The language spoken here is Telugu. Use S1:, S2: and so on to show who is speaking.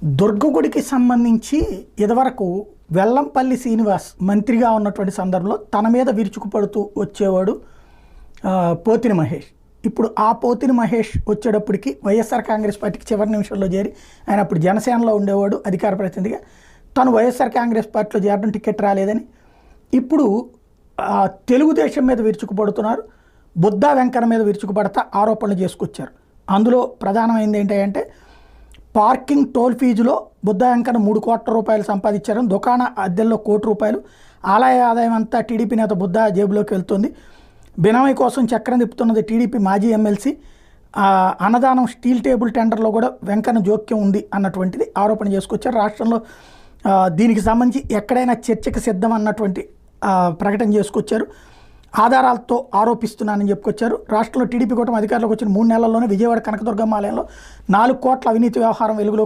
S1: దుర్గగుడికి సంబంధించి ఇదివరకు వెల్లంపల్లి శ్రీనివాస్ మంత్రిగా ఉన్నటువంటి సందర్భంలో తన మీద విరుచుకుపడుతూ వచ్చేవాడు పోతిని మహేష్. ఇప్పుడు ఆ పోతిని మహేష్ వచ్చేటప్పటికి వైఎస్ఆర్ కాంగ్రెస్ పార్టీకి చివరి నిమిషంలో చేరి, ఆయన అప్పుడు జనసేనలో ఉండేవాడు అధికార ప్రతినిధిగా, తను వైఎస్ఆర్ కాంగ్రెస్ పార్టీలో చేరడం టికెట్ రాలేదని ఇప్పుడు తెలుగుదేశం మీద విరుచుకుపడుతున్నారు. బుద్ధా వెంకన్న మీద విరుచుకుపడతా ఆరోపణలు చేసుకొచ్చారు. అందులో ప్రధానమైనది ఏంటంటే పార్కింగ్ టోల్ ఫీజులో బుద్ధా వెంకన్న 3 కోట్ల రూపాయలు సంపాదించారని, దుకాణ అద్దెల్లో 1 కోటి రూపాయలు, ఆలయ ఆదాయం అంతా టీడీపీ నేత బుద్ధా జేబులోకి వెళ్తుంది. బినామీ కోసం చక్రం తిప్పుతున్నది టీడీపీ మాజీ ఎమ్మెల్సీ. అన్నదానం స్టీల్ టేబుల్ టెండర్లో కూడా వెంకన్న జోక్యం ఉంది అన్నటువంటిది ఆరోపణ చేసుకొచ్చారు. రాష్ట్రంలో దీనికి సంబంధించి ఎక్కడైనా చర్చకు సిద్ధం అన్నటువంటి ప్రకటన చేసుకొచ్చారు. ఆధారాలతో ఆరోపిస్తున్నానని చెప్పుకొచ్చారు. రాష్ట్రంలో టీడీపీ కూటమి అధికారంలోకి వచ్చిన 3 నెలల్లోనే విజయవాడ కనకదుర్గమ్మ ఆలయంలో 4 కోట్ల అవినీతి వ్యవహారం వెలుగులో